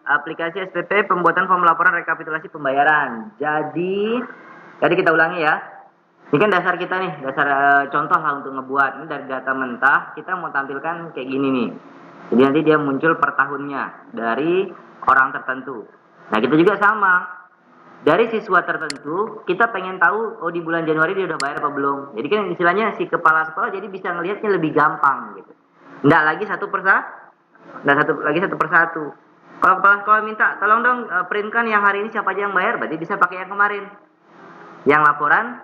aplikasi SPP pembuatan form laporan rekapitulasi pembayaran. Jadi kita ulangi ya. Ini kan dasar kita nih, dasar contoh lah untuk ngebuat. Ini dari data mentah, kita mau tampilkan kayak gini nih. Jadi nanti dia muncul per tahunnya dari orang tertentu. Nah kita juga sama. Dari siswa tertentu, kita pengen tahu, oh di bulan Januari dia udah bayar apa belum. Jadi kan istilahnya si kepala sekolah jadi bisa ngelihatnya lebih gampang gitu. Nggak lagi satu persatu. Kalau kepala sekolah minta, tolong dong printkan yang hari ini siapa aja yang bayar, berarti bisa pakai yang kemarin. Yang laporan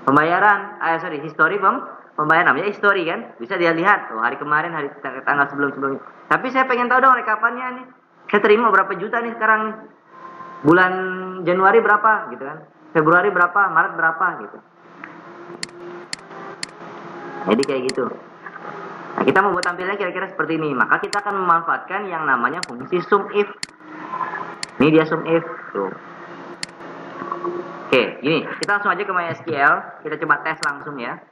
pembayaran, history pembayaran, namanya history kan, bisa dia lihat, oh hari kemarin, hari tanggal sebelum-sebelumnya. Tapi saya pengen tahu dong rekapannya nih, saya terima berapa juta nih sekarang nih, bulan Januari berapa gitu kan, Februari berapa, Maret berapa gitu. Jadi kayak gitu. Nah, kita mau buat tampilnya kira-kira seperti ini, maka kita akan memanfaatkan yang namanya fungsi SUMIF. Ini dia SUMIF tuh. Oke, gini, kita langsung aja ke MySQL, kita coba tes langsung ya.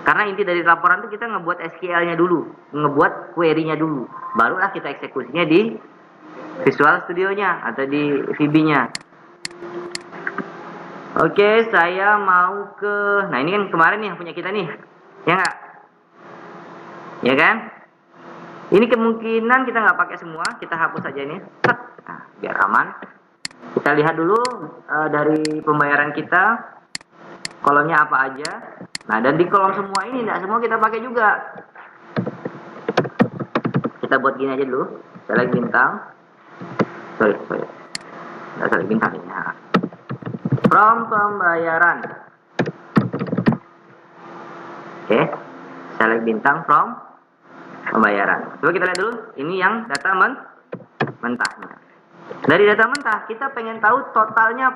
Karena inti dari laporan itu kita ngebuat SQL-nya dulu, ngebuat query-nya dulu, barulah kita eksekusinya di Visual Studio-nya atau di VB-nya. Oke, saya mau ke, nah ini kan kemarin nih punya kita nih, ya nggak? Ya kan? Ini kemungkinan kita nggak pakai semua, kita hapus aja ini, nah, biar aman. Kita lihat dulu dari pembayaran kita, kolomnya apa aja. Nah, dan di kolom semua ini, tidak semua kita pakai juga. Kita buat gini aja dulu, select bintang. Sorry. Nggak select bintang ini. Nah. From pembayaran. Oke, select bintang from pembayaran. Coba kita lihat dulu, ini yang data mentahnya. Dari data mentah, kita pengen tahu totalnya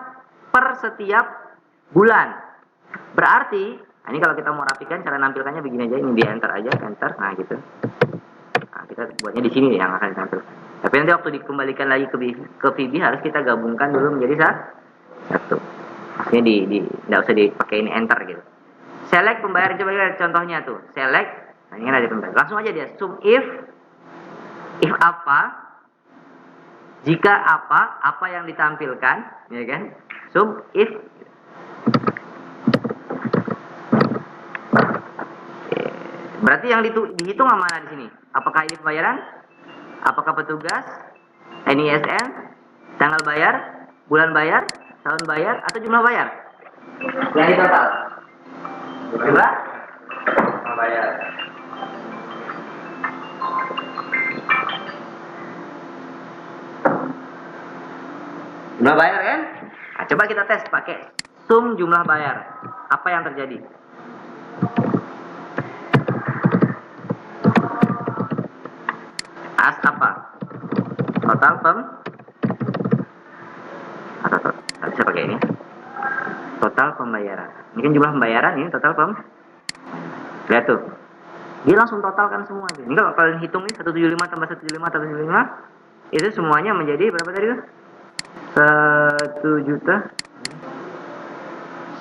per setiap bulan. Berarti, nah ini kalau kita mau rapikan, cara nampilkannya begini aja, ini di enter aja, enter, nah gitu. Nah, kita buatnya di sini yang akan ditampilkan. Tapi nanti waktu dikembalikan lagi ke VB harus kita gabungkan dulu menjadi satu. Maksudnya nggak usah dipakai ini enter gitu. Select pembayaran, coba lihat contohnya tuh. Select, nah ini kan ada pembayaran. Langsung aja dia, SUMIF, if apa, jika apa yang ditampilkan, ya kan? SUMIF. Berarti yang dihitung yang mana di sini? Apakah ini pembayaran? Apakah petugas? NISN? Tanggal bayar? Bulan bayar? Tahun bayar? Atau jumlah bayar? Yang di total? Jumlah bayar. Jumlah bayar kan? Nah, coba kita tes pakai sum jumlah bayar. Apa yang terjadi? As apa? Total bisa pakai ini. Total pembayaran. Ini kan jumlah pembayaran, ini total lihat tuh. Dia langsung totalkan semua. Ini kalau kalian hitung nih 175 tambah 175 tambah 175, itu semuanya menjadi berapa tadi tuh?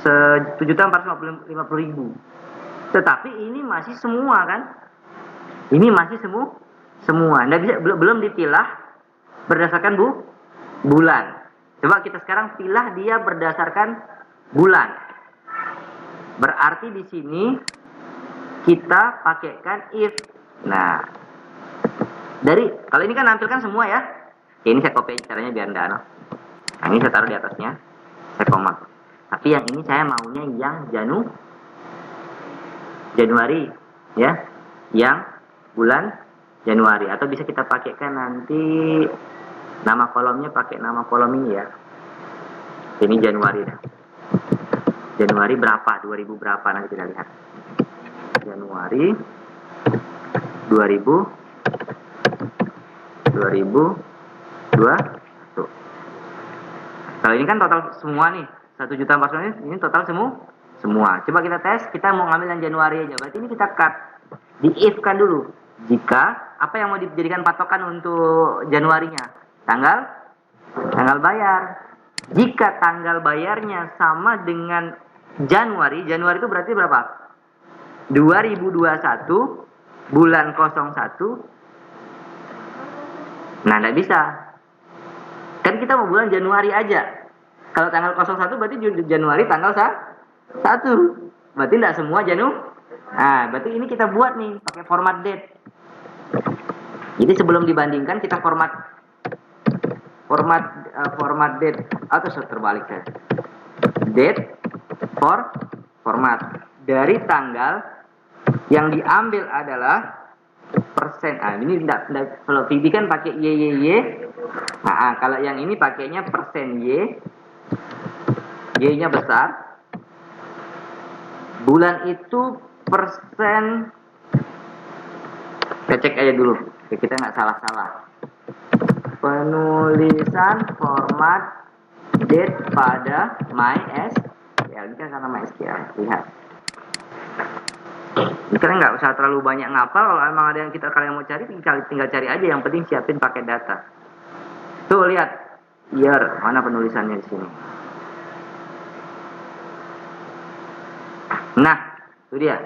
1.450.000. Tetapi ini masih semua kan? Ini masih semua. Nggak bisa, belum dipilah berdasarkan bulan. Coba kita sekarang pilah dia berdasarkan bulan. Berarti di sini kita pakaikan if. Nah, kalau ini kan nampilkan semua ya. Ini saya copy caranya biar enggak. Nah, ini saya taruh di atasnya. Saya koma. Tapi yang ini saya maunya yang Januari ya. Yang bulan Januari, atau bisa kita pakaikan nanti nama kolomnya pakai nama kolom ini ya. Ini Januari dah. Januari berapa? 2000 berapa nanti kita lihat. Januari 2021. Kalau ini kan total semua nih, 1.400.000 ini total semua. Coba kita tes, kita mau ngambil yang Januari aja. Berarti ini kita cut, di if kan dulu. Jika apa yang mau dijadikan patokan untuk Januarinya? Tanggal bayar. Jika tanggal bayarnya sama dengan Januari itu berarti berapa? 2021 bulan 01 Nah, tidak bisa. Kan kita mau bulan Januari aja. Kalau tanggal 01 berarti Januari tanggal 1. Berarti tidak semua Januari. Nah, berarti ini kita buat nih pakai format date. Jadi sebelum dibandingkan kita format date atau terbalik ya. Date format dari tanggal yang diambil adalah persen. Ah, ini tidak, kalau PB kan pakai y. Nah, kalau yang ini pakainya persen y-nya besar. Bulan itu persen. Kita cek aja dulu, kita nggak salah-salah. Penulisan format date pada MySQL. Ini kan karena MySQL. Lihat. Ini kalian nggak usah terlalu banyak ngapal. Kalau emang ada yang kalian mau cari, tinggal cari aja. Yang penting siapin paket data. Tuh lihat, year mana penulisannya di sini. Nah, itu dia.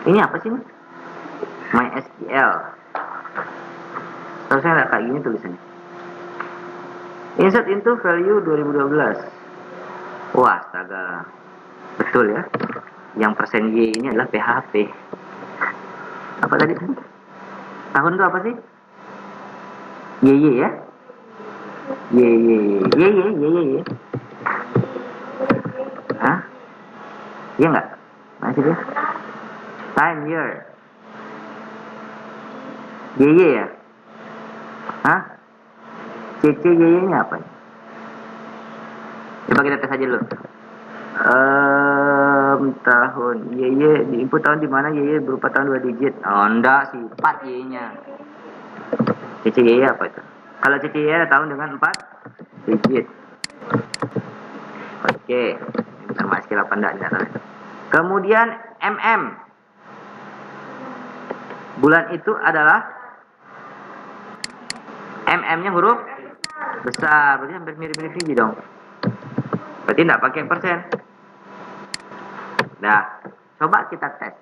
Ini apa sih? MySQL. Harusnya nggak kayak gini tulisannya. Insert into value 2012. Wah, astaga. Betul ya. Yang persen Y ini adalah PHP. Apa tadi? Tahun itu apa sih? Y ya? Y. Hah? Iya nggak? Masih dia? Time year. Y ya? Hah? CC Y ini apa? Coba kita tes aja dulu. Tahun Y di input tahun di mana Y berupa tahun 2 digit. Oh enggak sih, 4 Y-nya. CC Y apa itu? Kalau CC Y tahun dengan 4 digit. Oke. Bentar masih 8 enggak. Kemudian bulan itu adalah nya huruf besar, berarti hampir mirip-mirip ini dong. Berarti enggak pakai persen. Nah, coba kita tes.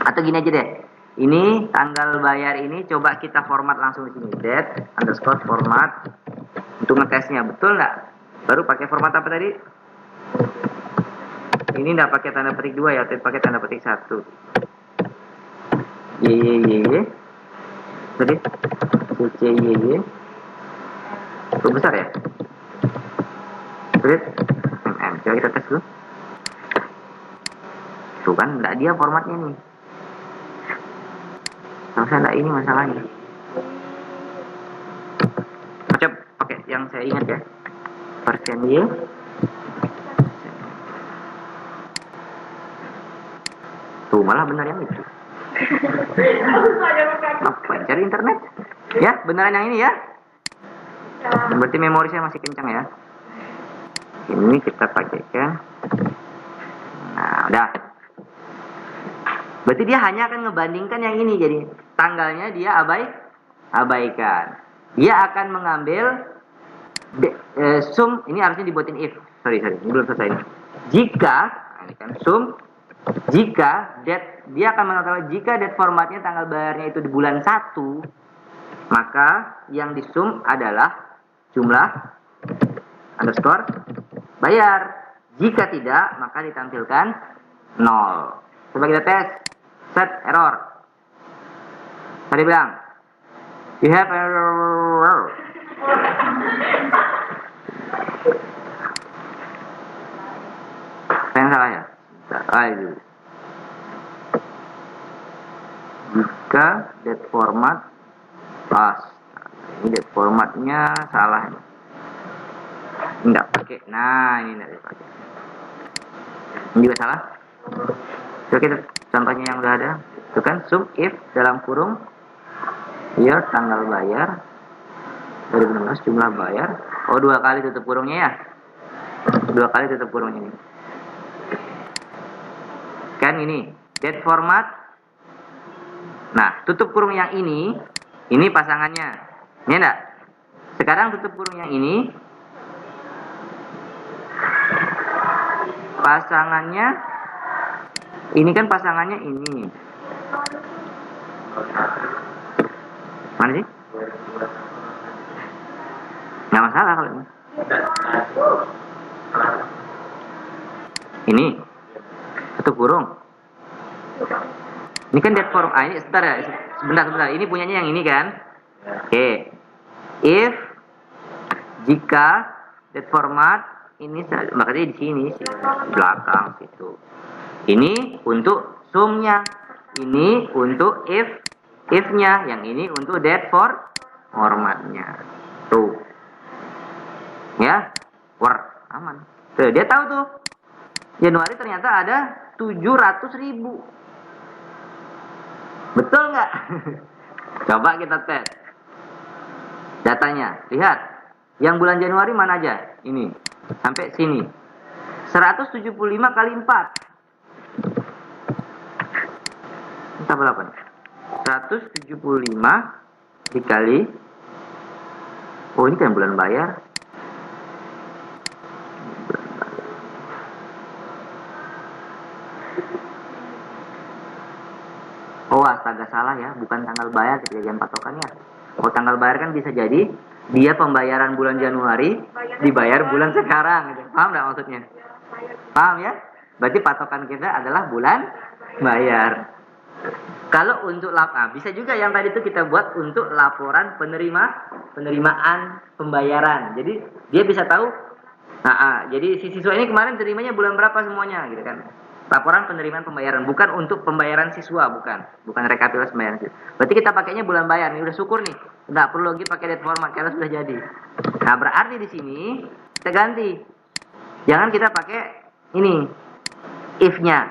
Atau gini aja deh. Ini tanggal bayar ini coba kita format langsung di sini. Date underscore format untuk ngetesnya betul nggak? Baru pakai format apa tadi? Ini nggak pakai tanda petik 2 ya, tapi pakai tanda petik 1. Y. Tadi CC Y. Cukup besar ya? Terus coba kita tes dulu. Tuh kan enggak dia formatnya nih. Harusnya enggak ini masalahnya. Coba pakai yang saya ingat ya. Persen Y. Tuh malah benar yang itu. Apa cari internet? Ya, beneran yang ini ya. Berarti memori saya masih kencang ya. Ini kita pakaikan. Nah, udah. Berarti dia hanya akan ngebandingkan yang ini. Jadi tanggalnya dia abaikan. Dia akan mengambil sum. Ini harusnya dibuatin if. Sorry, ini belum selesai. Jika ini kan sum. Jika date, dia akan mengatakan jika date formatnya tanggal bayarnya itu di bulan 1, maka yang di sum adalah jumlah underscore bayar. Jika tidak, maka ditampilkan 0. Coba kita tes. Set error. Tadi bilang, you have error. Yang salah ya? Ayo. Jika date format pas. Ini date formatnya salah. Enggak pakai. Nah, ini enggak dipakai. Ini juga salah. Coba kita contohnya yang udah ada. Itu kan sum if dalam kurung year tanggal bayar 2016 jumlah bayar. Oh, 2 kali tutup kurungnya ya. 2 kali tutup kurungnya ini. Kan ini date format. Nah, tutup kurung yang ini pasangannya. Ini enggak? Sekarang tutup kurung yang ini pasangannya. Ini kan pasangannya ini. Gimana sih? Nggak masalah kalau ini. Ini satu kurung. Ini kan dead form. Ini sebentar ya. Sebentar. Ini punyanya yang ini kan? Oke. If jika dead format ini makanya di sini belakang situ. Ini untuk sumnya. Ini untuk if-nya. Yang ini untuk dead formatnya. Tuh. Ya. Aman. Tuh, dia tahu tuh. Januari ternyata ada 700.000. Betul nggak? Coba kita tes. Datanya. Lihat. Yang bulan Januari mana aja? Ini. Sampai sini. 175 kali 4. Entah berapa nih? 175 dikali. Oh, ini kan bulan bayar. Oh, astaga, salah ya. Bukan tanggal bayar kejadian patokannya. Oh, tanggal bayar kan bisa jadi dia pembayaran bulan Januari dibayar bulan sekarang. Gitu. Paham nggak maksudnya? Paham ya? Berarti patokan kita adalah bulan bayar. Kalau untuk bisa juga yang tadi itu kita buat untuk laporan penerimaan pembayaran. Jadi dia bisa tahu. Jadi si siswa ini kemarin terimanya bulan berapa semuanya, gitu kan? Laporan penerimaan pembayaran, bukan untuk pembayaran siswa, bukan rekapitulasi pembayaran siswa. Berarti kita pakainya bulan bayar nih, udah syukur nih, nggak perlu lagi pakai date format karena sudah jadi. Nah, berarti di sini kita ganti, jangan kita pakai ini if-nya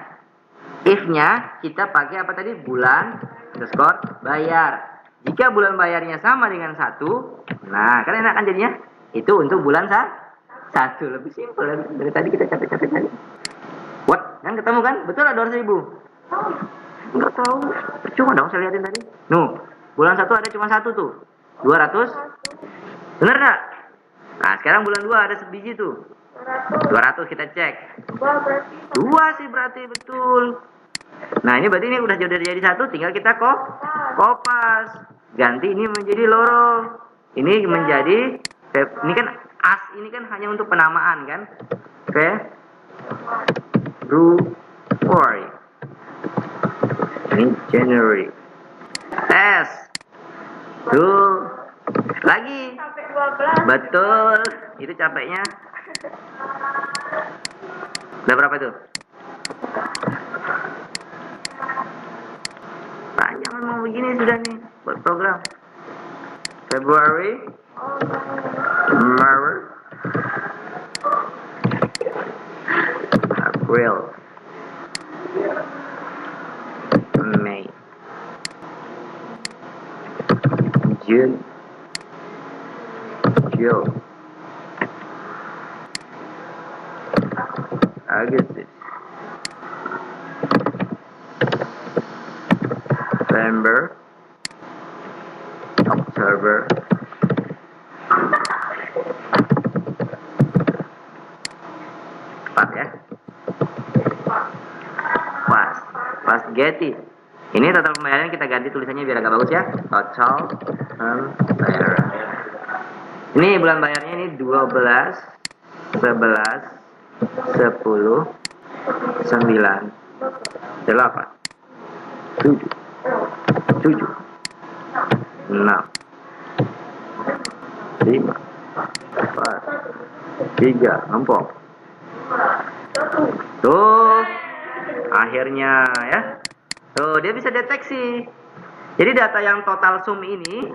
kita pakai apa tadi, bulan underscore bayar. Jika bulan bayarnya sama dengan 1, nah kan enak kan jadinya, itu untuk bulan 1, lebih simpel dari tadi kita capek-capek tadi. What? Kan ketemu kan? Betul ada 200.000? Enggak tahu. Cuma dong saya liatin tadi. Bulan 1 ada cuma 1 tuh. 200. Bener enggak? Nah, sekarang bulan 2 ada sebiji tuh. 200 kita cek. 2 sih berarti betul. Nah, ini berarti ini udah jadi 1, tinggal kita kopas. Ganti ini menjadi loro. Ini menjadi ini kan as, ini kan hanya untuk penamaan kan? Oke. February. Ini January. Tes. Tuh. Lagi. Sampai 12. Betul. Itu capeknya. Udah berapa itu? Panjang memang begini sudah nih buat program. February. March. April, May, June, July, August, September, October, ya. Pas ganti. Ini total pembayaran kita ganti tulisannya biar agak bagus ya. Total pembayaran. Ini bulan bayarnya ini 12, 11, 10, 9, 8, 7, 6, 5, 4, 3, ngempong. Tuh, akhirnya ya. Tuh, dia bisa deteksi. Jadi data yang total sum ini,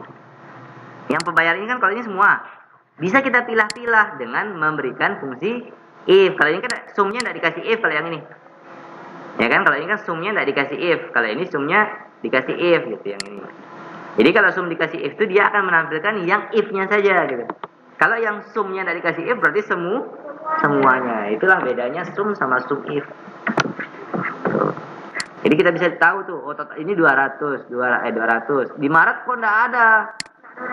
yang pembayaran ini kan kalau ini semua, bisa kita pilah-pilah dengan memberikan fungsi if. Kalau ini kan sumnya tidak dikasih if kalau yang ini. Ya kan, kalau ini kan sumnya tidak dikasih if. Kalau ini sumnya dikasih if gitu yang ini. Jadi kalau sum dikasih if itu dia akan menampilkan yang if-nya saja gitu. Kalau yang sumnya tidak dikasih if berarti semuanya. Itulah bedanya sum sama sum if. Tuh. Jadi kita bisa tahu tuh, oh total ini 200. Di Maret kok enggak ada.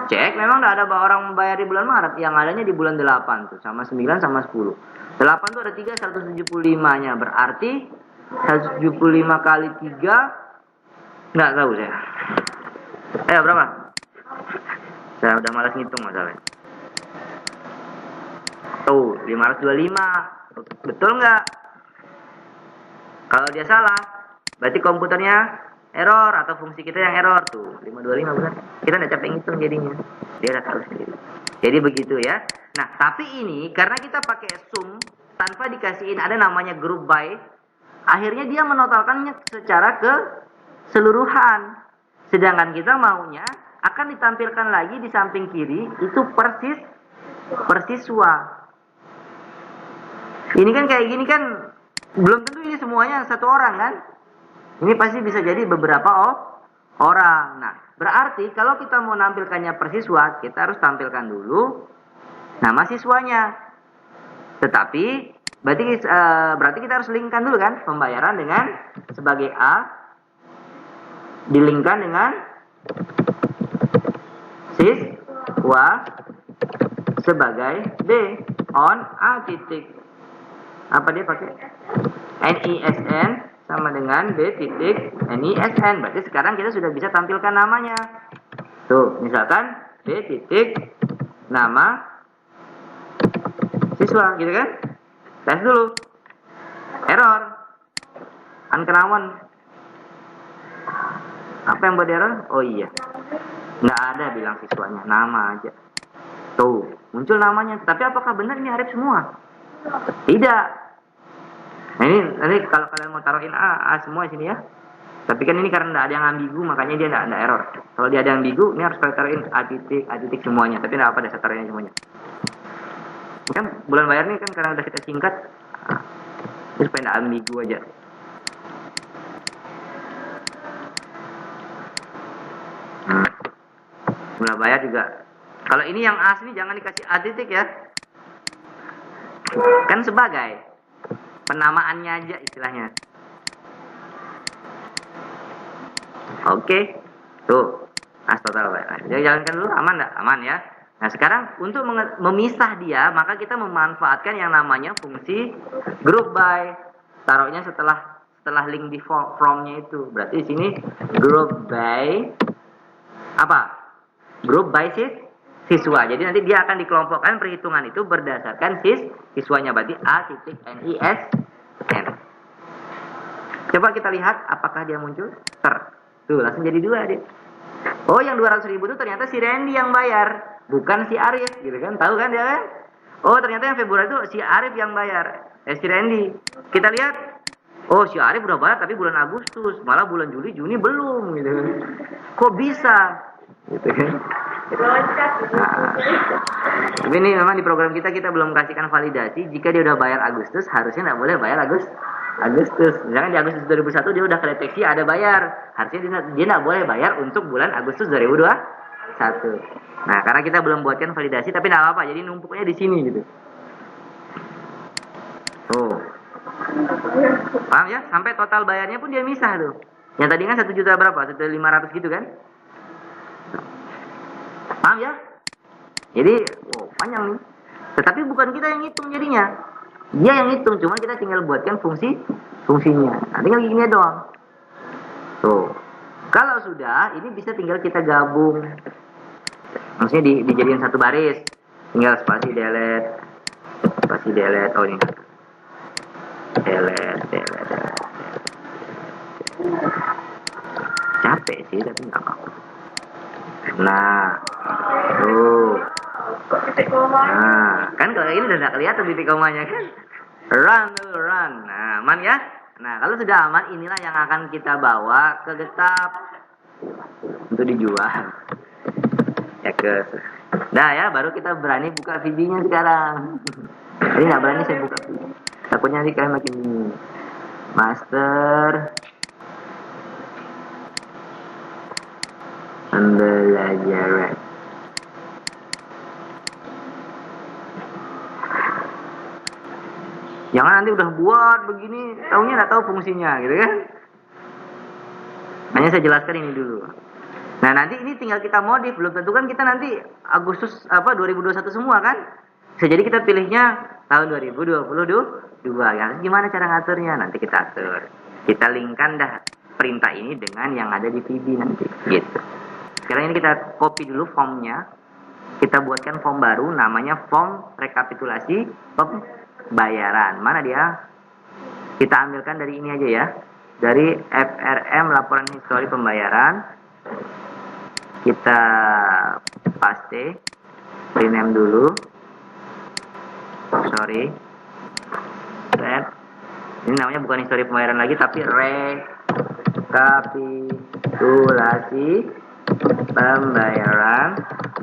Cek, memang enggak ada orang bayar di bulan Maret, yang adanya di bulan 8 tuh, sama 9 sama 10. 8 tuh ada 3 175-nya, berarti 175 kali 3 enggak tahu saya. Berapa? Udah malas ngitung masalahnya. Tuh, 525. Betul nggak? Kalau dia salah, berarti komputernya error atau fungsi kita yang error. Tuh, 525 benar. Kita nggak capek ngitung jadinya. Dia udah tahu sendiri. Jadi begitu ya. Nah, tapi ini karena kita pakai sum tanpa dikasihin ada namanya group by, akhirnya dia menotalkannya secara keseluruhan. Sedangkan kita maunya akan ditampilkan lagi di samping kiri itu persiswa. Ini kan kayak gini kan belum tentu ini semuanya satu orang kan. Ini pasti bisa jadi beberapa orang. Nah, berarti kalau kita mau nampilkannya persiswa, kita harus tampilkan dulu nama siswanya. Tetapi berarti kita harus linkkan dulu kan pembayaran dengan sebagai A dilinkkan dengan siswa sebagai B on A titik. Apa dia pakai? NISN sama dengan B titik NISN. Berarti sekarang kita sudah bisa tampilkan namanya. Tuh, misalkan B titik nama siswa, gitu kan? Tes dulu. Error. Unknown. Apa yang buat error? Oh iya. Nggak ada bilang siswanya, nama aja. Tuh, muncul namanya. Tapi apakah benar ini Arif semua? Tidak. Nah ini nanti kalau kalian mau taruhin A semua di sini ya. Tapi kan ini karena tidak ada yang ambigu, makanya dia tidak ada error. Kalau dia ada yang ambigu, ini harus kalian taruhin A titik semuanya. Tapi tidak apa, dasar taruhnya semuanya. Kan bulan bayar ini kan karena udah kita singkat, ini supaya tidak ambigu aja. Bulan bayar juga. Kalau ini yang asli jangan dikasih A titik ya. Kan sebagai penamaannya aja istilahnya. Oke. Tuh. Total bayar. Jadi jalankan dulu, aman enggak? Aman ya. Nah, sekarang untuk memisah dia, maka kita memanfaatkan yang namanya fungsi group by. Taruhnya setelah link di from-nya itu. Berarti di sini group by apa? Group by siswa. Jadi nanti dia akan dikelompokkan perhitungan itu berdasarkan siswanya. Berarti A titik NISN. Coba kita lihat apakah dia muncul. Tuh, langsung jadi 2 deh. Oh, yang 200.000 itu ternyata si Randy yang bayar, bukan si Arif, gitu kan? Tahu kan dia kan? Oh, ternyata yang Februari itu si Arif yang bayar, si Randy. Kita lihat, oh si Arif udah bayar tapi bulan Agustus, malah bulan Juli, Juni belum, gitu kan? Kok bisa? Gitu kan? Nah, tapi ini memang di program kita belum kasihkan validasi. Jika dia udah bayar Agustus, harusnya nggak boleh bayar Agustus. Misalkan di Agustus 2001 dia udah kedeteksi ada bayar, harusnya dia nggak boleh bayar untuk bulan Agustus 2021. Nah, karena kita belum buatkan validasi, tapi nggak apa-apa. Jadi numpuknya di sini gitu. Tuh, paham ya? Sampai total bayarnya pun dia misah tuh. Yang tadi kan 1 juta berapa? 1.500 gitu kan? Paham ya? Jadi, panjang nih. Tetapi bukan kita yang hitung jadinya. Dia yang hitung, cuma kita tinggal buatkan fungsinya. Nah, tinggal gini doang. Tuh. Kalau sudah, ini bisa tinggal kita gabung. Maksudnya dijadikan satu baris. Tinggal spasi delete. Oh ini. Delete. Capek sih, tapi nggak apa-apa. Nah, tuh. Nah, kan kalau ini udah nggak kelihatan titik komanya kan? Run. Nah, aman ya? Nah, kalau sudah aman, inilah yang akan kita bawa ke Getap untuk dijual. Ya Nah ya, baru kita berani buka VB-nya sekarang. Jadi nggak berani saya buka VB. Takutnya nanti kalian makin master. Pembelajaran. Jangan nanti udah buat begini, taunya nggak tahu fungsinya, gitu kan? Hanya saya jelaskan ini dulu. Nah, nanti ini tinggal kita modif, belum tentu kan kita nanti Agustus 2021 semua kan? Bisa jadi kita pilihnya tahun 2022. Ya, gimana cara ngaturnya? Nanti kita atur. Kita linkkan dah perintah ini dengan yang ada di VB nanti, gitu. Sekarang ini kita copy dulu formnya, kita buatkan form baru namanya form rekapitulasi pembayaran. Mana dia? Kita ambilkan dari ini aja ya. Dari FRM laporan histori pembayaran. Kita paste, rename dulu. Sorry. Set. Ini namanya bukan histori pembayaran lagi tapi rekapitulasi pembayaran.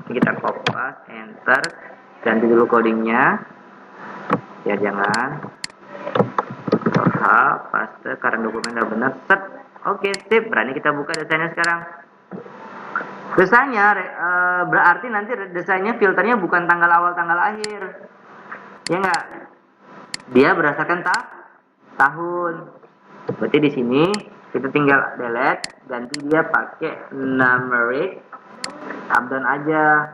Kita copy enter, ganti dulu codingnya ya, jangan paste karena dokumen udah benar. Set. Oke, sip. Berani kita buka desainnya sekarang. Desainnya berarti nanti desainnya filternya bukan tanggal awal tanggal akhir, ya enggak, dia berdasarkan tahun. Berarti di sini kita tinggal delete, ganti dia pakai numeric updown aja.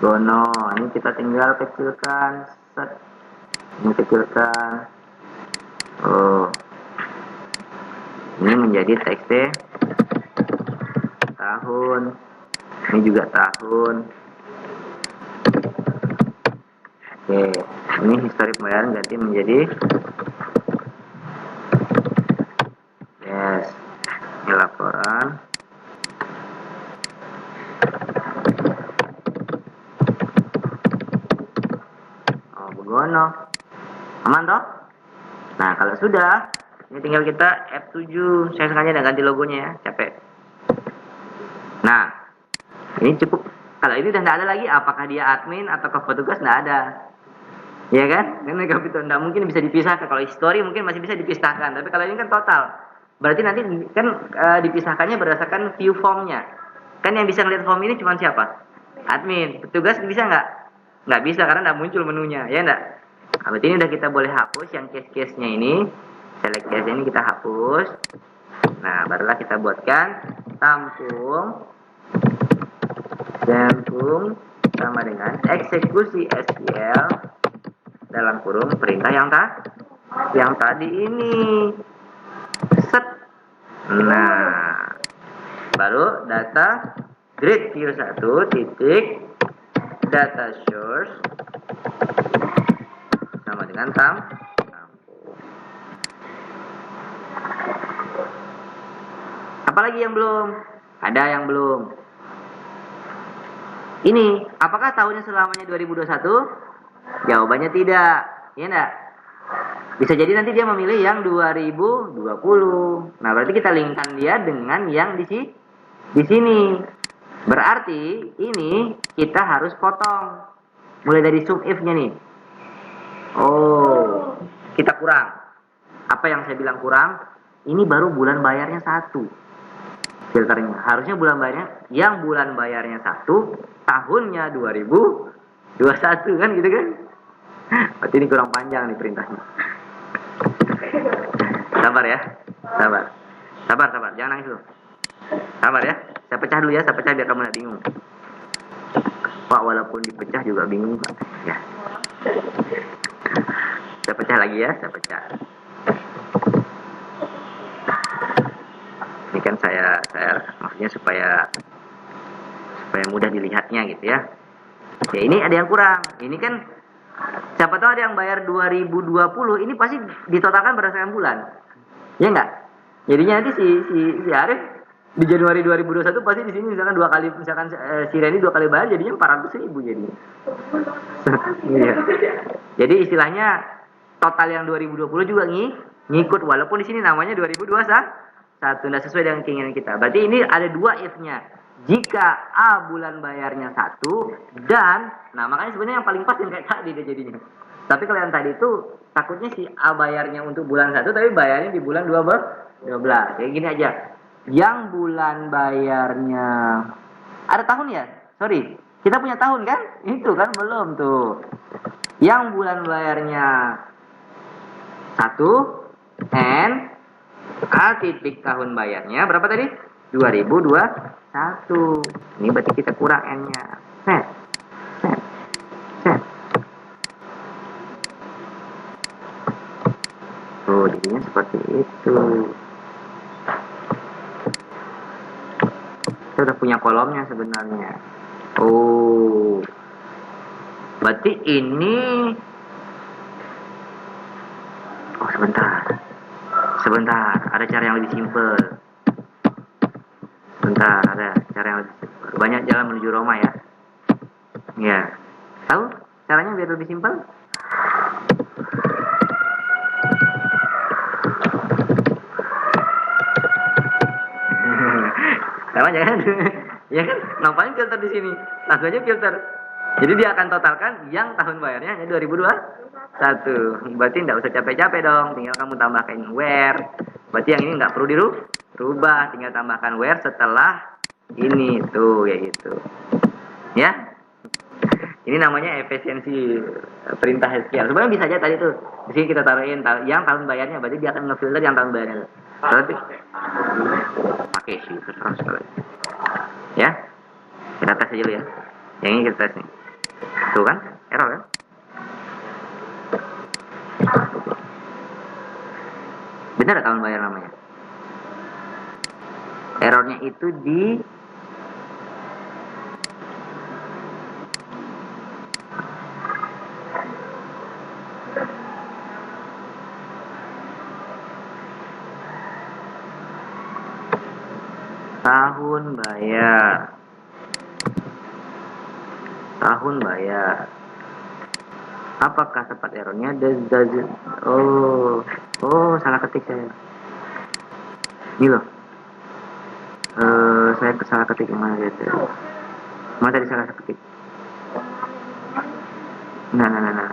Gono, ini kita tinggal kecilkan. Set. Ini kecilkan. Oh, ini menjadi txt tahun. Ini juga tahun. Oke, ini histori pembayaran ganti menjadi yes. Ini laporan. Oh, begono. Aman toh? Nah, kalau sudah, ini tinggal kita F7. Saya sengaja tidak ganti logonya ya, capek. Nah, ini cukup. Kalau ini udah tidak ada lagi, apakah dia admin atau petugas, tidak ada. Ya kan? Ini kapitol tidak mungkin bisa dipisahkan. Kalau history mungkin masih bisa dipisahkan, tapi kalau ini kan total. Berarti nanti kan dipisahkannya berdasarkan view formnya. Kan yang bisa ngeliat form ini cuma siapa? Admin. Petugas bisa nggak? Nggak bisa karena tidak muncul menunya, ya enggak? Nah, berarti ini udah kita boleh hapus yang case-case-nya ini. Select case ini kita hapus. Nah, barulah kita buatkan tampung sama dengan eksekusi SQL dalam kurung perintah yang tadi ini. Set. Nah, baru data grid view 1 titik data source sama dengan tampung. Apalagi yang belum? Ada yang belum. Ini, apakah tahunnya selamanya 2021? Jawabannya tidak. Ya enggak? Bisa jadi nanti dia memilih yang 2020. Nah, berarti kita linkkan dia dengan yang di sini. Berarti ini kita harus potong. Mulai dari sum if-nya nih. Oh, kita kurang. Apa yang saya bilang kurang? Ini baru bulan bayarnya 1. Filternya. Harusnya bulan bayarnya, yang bulan bayarnya 1, tahunnya 2021 kan gitu kan? Berarti ini kurang panjang nih perintahnya. Sabar ya. Sabar. Jangan nangis dulu. Sabar ya. Saya pecah dulu ya. Saya pecah biar kamu nggak bingung. Pak, walaupun dipecah juga bingung Pak. Ya. Saya pecah lagi ya. Saya pecah. Ini kan saya maksudnya supaya mudah dilihatnya gitu ya. Ya ini ada yang kurang. Ini kan siapa tahu ada yang bayar 2020, ini pasti ditotalkan berdasarkan bulan. Ya enggak? Jadinya nanti si Arif di Januari 2021 pasti di sini misalkan si Reni 2 kali bayar jadinya 400.000 jadinya. Iya. Jadi istilahnya total yang 2020 juga ngikut walaupun di sini namanya 2021 tidak sesuai dengan keinginan kita. Berarti ini ada 2 if-nya. Jika A bulan bayarnya 1 dan, nah makanya sebenarnya yang paling pas yang kayak tadi dia jadinya. Tapi kalau yang tadi itu takutnya si A bayarnya untuk bulan 1 tapi bayarnya di bulan 12. Kayak gini aja. Yang bulan bayarnya ada tahun ya? Sorry, kita punya tahun kan? Itu kan belum tuh. Yang bulan bayarnya 1 N A titik tahun bayarnya berapa tadi? 2021. Ini berarti kita kurang N-nya. Set. Tuh, jadinya seperti itu. Saya udah punya kolomnya sebenarnya. Oh, berarti ini. Oh, sebentar. Ada cara yang lebih simpel. Sebentar, ada cara yang lebih simpel. Banyak jalan menuju Roma ya. Ya, tahu caranya biar lebih simpel? Sama jangan. Ya kan, ngapain filter di sini? Langsung aja filter. Jadi dia akan totalkan yang tahun bayarnya hanya 2021. Berarti tidak usah capek-capek dong. Tinggal kamu tambahkan where. Berarti yang ini nggak perlu dirubah. Tinggal tambahkan where setelah ini tuh, ya itu. Ya. Ini namanya efisiensi perintah SQL. Sebenarnya bisa aja tadi tuh. Di sini kita taruhin yang tahun bayarnya. Berarti dia akan ngefilter yang tahun bayarnya. Berarti pakai sih terserah sekali. Ya. Kita tes aja dulu ya. Yang ini kita tes nih. Tuh kan? Error kan? Benar tahun bayar namanya. Errornya itu di tahun bayar. Tahun bayar. Apakah tepat errornya? Oh, salah ketik saya. Ini loh. Saya salah ketik yang mana gitu. Mana tadi salah ketik? Nah.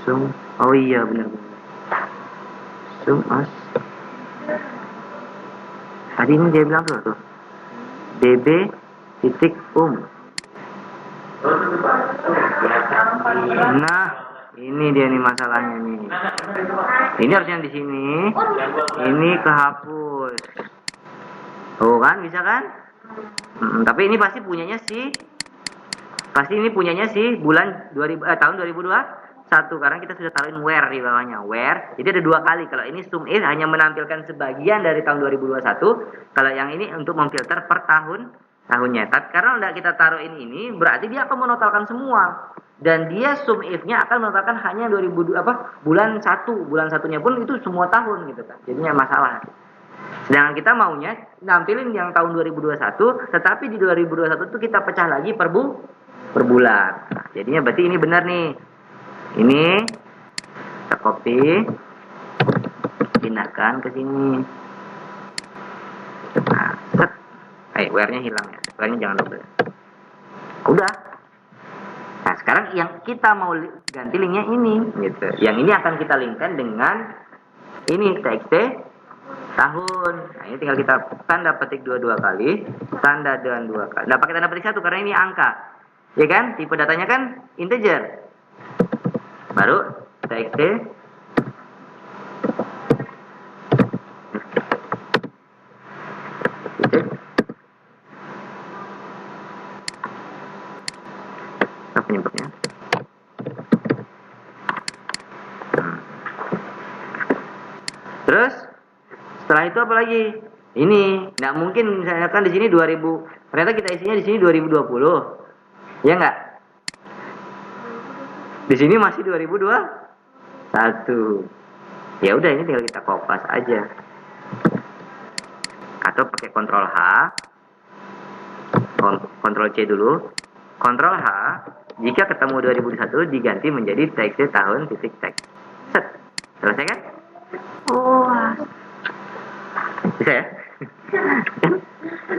Sum. Oh iya benar. Sum as. Tadi ini dia bilang tuh. DB titik Nah, ini dia nih masalahnya nih. Ini harusnya di sini. Ini kehapus. Tuh kan, bisa kan? Tapi ini pasti punyanya sih bulan tahun 2021 karena kita sudah taruhin where di bawahnya. Where. Jadi ada 2 kali. Kalau ini sum if hanya menampilkan sebagian dari tahun 2021. Kalau yang ini untuk memfilter per tahunnya. Tapi karena udah kita taruhin ini, berarti dia akan menotalkan semua. Dan dia sum if-nya akan menotalkan hanya bulan 1. Bulan satunya pun itu semua tahun gitu kan. Jadinya masalah. Sedangkan kita maunya nampilin yang tahun 2021, tetapi di 2021 itu kita pecah lagi per bulan. Nah, jadinya berarti ini benar nih. Ini kita copy, pindahkan ke sini. Nah, set. Where-nya hilang ya. Where-nya jangan double. Udah. Nah, sekarang yang kita mau ganti linknya ini gitu. Yang ini akan kita linkkan dengan ini txt tahun. Nah, ini tinggal kita tanda petik dua kali, tanda dan 2 kali. Nah, pakai tanda petik 1 karena ini angka. Ya kan? Tipe datanya kan integer. Baru txt apa penyebabnya? Terus setelah itu apa lagi? Ini nggak mungkin misalkan di sini 2000, ternyata kita isinya di sini 2020, ya nggak? Di sini masih 2021. Ya udah ini tinggal kita kopas aja. Atau pakai Ctrl H, Ctrl C dulu, Ctrl H. Jika ketemu 2021 diganti menjadi txt tahun titik teks. Set. Selesai kan? Oh, bisa ya?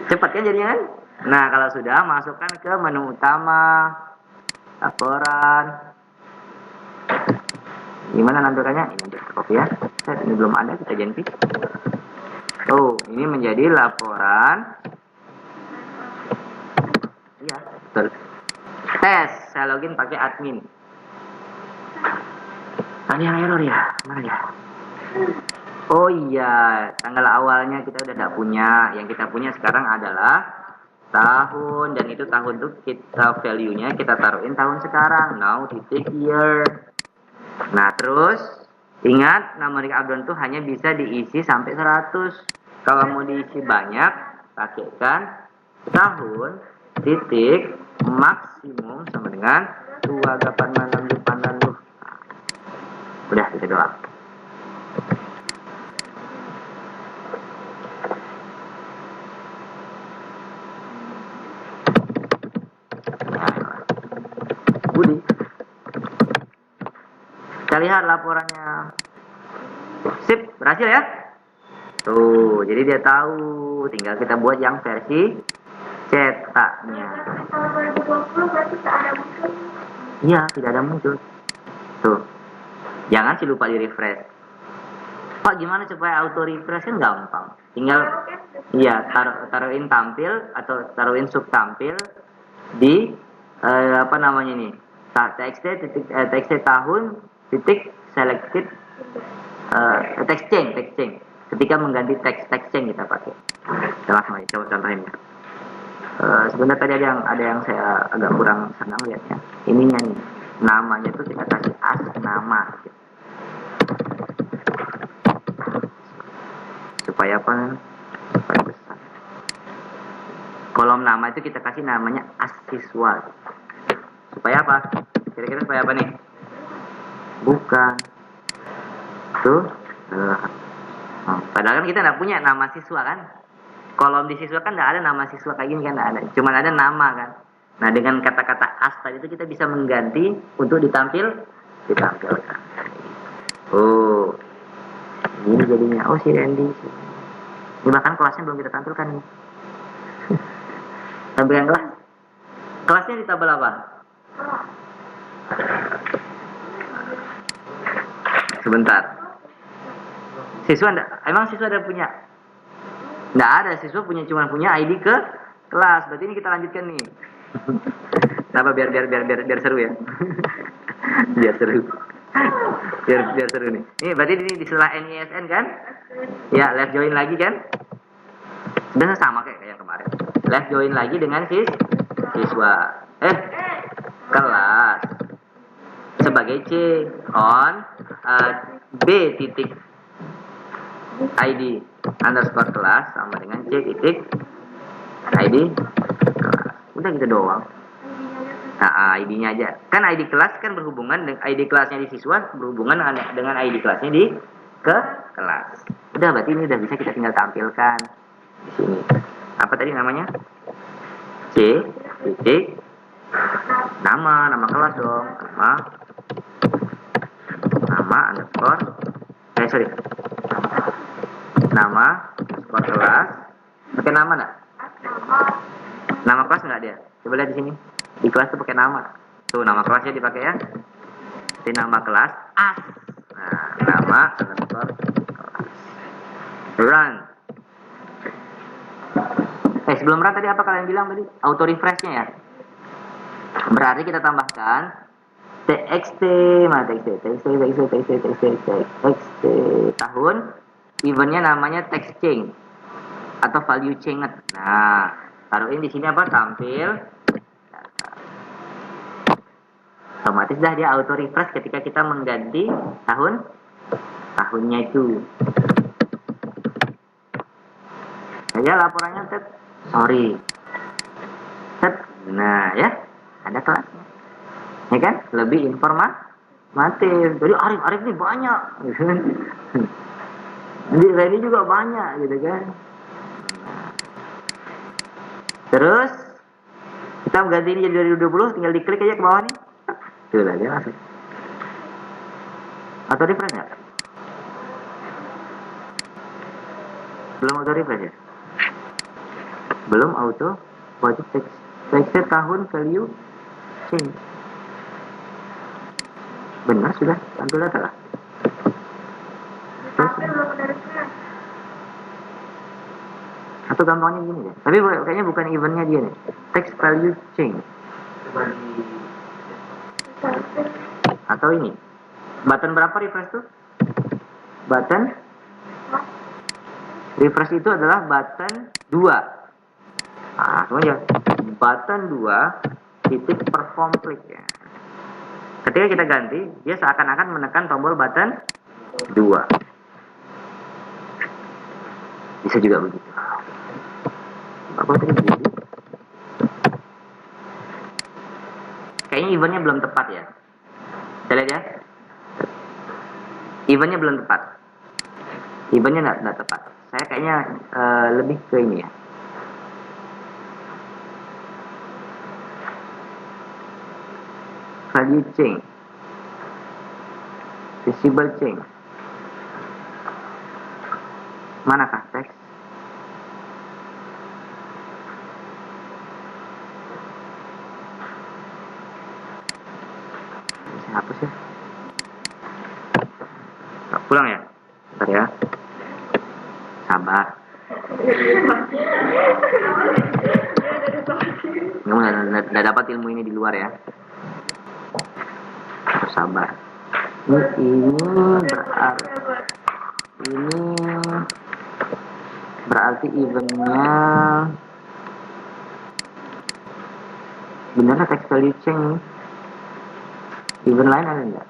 Cepat kan jadinya kan? Nah, kalau sudah masukkan ke menu utama, laporan. Gimana nampilkannya? Ini nanti kita copy ya. Ini belum ada, kita ganti. Oh, ini menjadi laporan. Iya, betul. Tes, saya login pakai admin. Tadi yang error ya? Mana ya? Oh iya, tanggal awalnya kita udah tidak punya. Yang kita punya sekarang adalah tahun, dan itu tahun itu kita value-nya kita taruhin tahun sekarang. Now titik year. Nah, terus ingat numeric update itu hanya bisa diisi sampai 100. Kalau mau diisi banyak, pakaikan tahun titik maksimum sama dengan 2886. Udah gitu doang. Budi, kita lihat laporannya. Sip, berhasil ya? Tuh, jadi dia tahu. Tinggal kita buat yang versi cetaknya. Kalau 2020 berarti tak ada muncul. Iya, tidak ada muncul. Tuh, jangan sih lupa di refresh. Pak, gimana supaya auto refresh? Kan gampang. Tinggal, iya, taruhin tampil atau taruhin sub tampil di apa namanya nih? TXT tahun titik selected text change. Ketika mengganti text change kita pakai. Kita langsung aja coba contohin ya. Sebenarnya tadi ada yang saya agak kurang senang lihatnya. Ininya nih, namanya tuh kita kasih as nama. Gitu. Supaya apa? Supaya besar. Kolom nama itu kita kasih namanya as siswa. Supaya apa? Kira-kira supaya apa nih? Bukan. Tuh. Padahal kan kita nggak punya nama siswa kan? Kolom di siswa kan nggak ada nama siswa kayak gini kan, nggak ada. Cuman ada nama kan. Nah dengan kata-kata as tadi itu kita bisa mengganti untuk ditampilkan. Oh, ini jadinya. Oh si Randy. Ini bahkan kelasnya belum kita tampilkan nih. Tampilkan kelas. Kelasnya di tabel apa? Sebentar. Emang siswa ada punya? Nggak ada, siswa cuma punya ID ke kelas. Berarti ini kita lanjutkan nih. Kenapa biar seru ya? Biar seru. Biar seru nih. Ini berarti ini di setelah NISN kan? Ya, left join lagi kan? Dan sama kayak yang kemarin. Left join lagi dengan siswa. Kelas. Sebagai C on B titik ID underscore kelas sama dengan C titik ID kelas. Udah gitu doang. Nah, ID-nya aja. Kan ID kelas kan berhubungan dengan ID kelasnya di siswa berhubungan dengan ID kelasnya di kelas. Udah, berarti ini udah bisa kita tinggal tampilkan di sini. Apa tadi namanya? C titik nama kelas dong. Nama underscore nama underscore kelas. Pakai nama enggak? Nama kelas enggak dia? Coba lihat di sini. Di kelas tuh pakai nama. Tuh nama kelasnya dipakai ya. Di nama kelas as. Nah, nama underscore kelas. Run. Sebelum run tadi apa kalian bilang tadi? Auto refreshnya ya. Berarti kita tambahkan txt tahun, eventnya namanya text change atau value change. Nah, taruhin di sini apa? Tampil data. Otomatis dah dia auto refresh ketika kita mengganti tahunnya itu. Saya laporannya sorry. Nah ya, ada kelasnya. Ya kan? Lebih informatif. Jadi Arif ini banyak gitu kan. Jadi Reni juga banyak gitu kan. Terus kita mengganti ini jadi 2020, tinggal diklik aja ke bawah nih. Tuh lah dia masuk. Auto refresh nggak? Belum auto refresh ya? Belum auto wajib text tahun value change. Benar sudah tampil data lah. Atau gampangnya gini deh. Tapi kayaknya bukan eventnya dia nih. Text value change. Atau ini. Button berapa refresh tuh? Button refresh itu adalah button 2. Nah, semuanya. Button 2 titik perform click ya. Ketika kita ganti, dia seakan-akan menekan tombol button 2. Bisa juga begitu. Apa tadi? Kayaknya eventnya belum tepat ya. Kita lihat ya. Eventnya belum tepat. Eventnya nggak tepat. Saya kayaknya lebih ke ini ya. Value change. Visible change. Manakah teks? Saya hapus ya. Pulang ya? Bentar ya. Sabar. Kamu nggak dapat ilmu ini di luar ya. Harus sabar. Ini berarti eventnya benar text value change. Event lain ada enggak?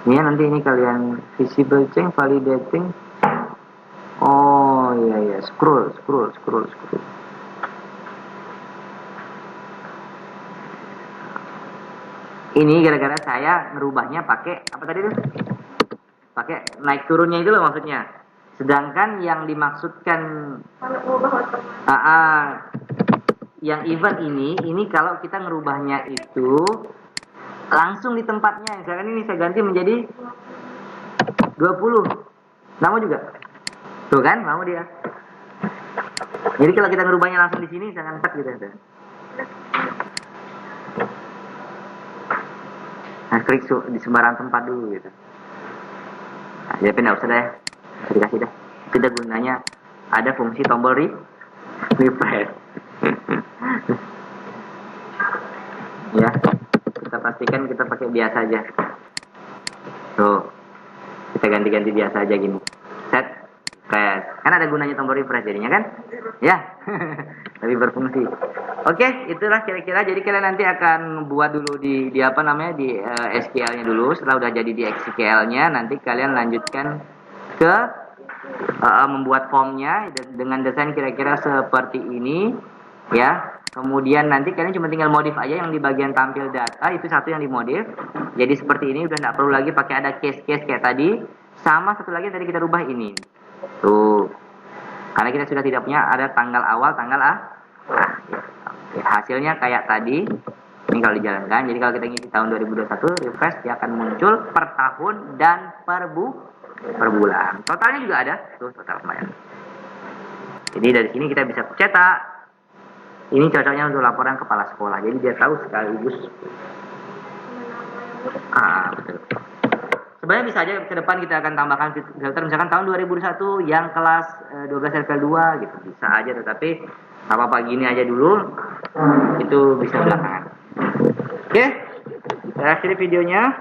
Ini ya, nanti ini kalian visible change, validating. Oh iya, scroll. Ini gara-gara saya ngerubahnya pakai apa tadi tuh? Pakai naik turunnya itu loh maksudnya. Sedangkan yang dimaksudkan yang event ini kalau kita ngerubahnya itu langsung di tempatnya. Misalkan ini saya ganti menjadi 20. Mau juga? Tuh kan, mau dia. Jadi kalau kita ngerubahnya langsung di sini jangan tek gitu. Nah, klik di sembarang tempat dulu gitu. Nah, jadi pindah usah deh. Dikasih dah. Itu dah gunanya ada fungsi tombol refresh. Ya. Kita pastikan kita pakai biasa aja. Tuh. Kita ganti-ganti biasa aja gini. Set. Press. Kan ada gunanya tombol refresh jadinya kan? Ya. Lebih berfungsi. Oke, itulah kira-kira. Jadi kalian nanti akan buat dulu di apa namanya di SQL-nya dulu. Setelah udah jadi di SQL-nya, nanti kalian lanjutkan ke membuat formnya dengan desain kira-kira seperti ini, ya. Kemudian nanti kalian cuma tinggal modif aja yang di bagian tampil data itu satu yang dimodif. Jadi seperti ini udah nggak perlu lagi pakai ada case-case kayak tadi. Sama satu lagi tadi kita rubah ini. Tuh. Karena kita sudah tidak punya ada tanggal awal, tanggal akhir. Ya, hasilnya kayak tadi. Ini kalau dijalankan. Jadi kalau kita ngisi tahun 2021 refresh dia akan muncul per tahun dan per bulan. Totalnya juga ada. Tuh total lumayan. Jadi dari sini kita bisa cetak. Ini cocoknya untuk laporan kepala sekolah. Jadi dia tahu sekaligus. Betul. Sebenarnya bisa aja ke depan kita akan tambahkan filter misalkan tahun 2001 yang kelas 12 level 2 gitu. Bisa aja tetapi apa-apa gini aja dulu. Itu bisa belakangan. Oke. Saya akhiri videonya.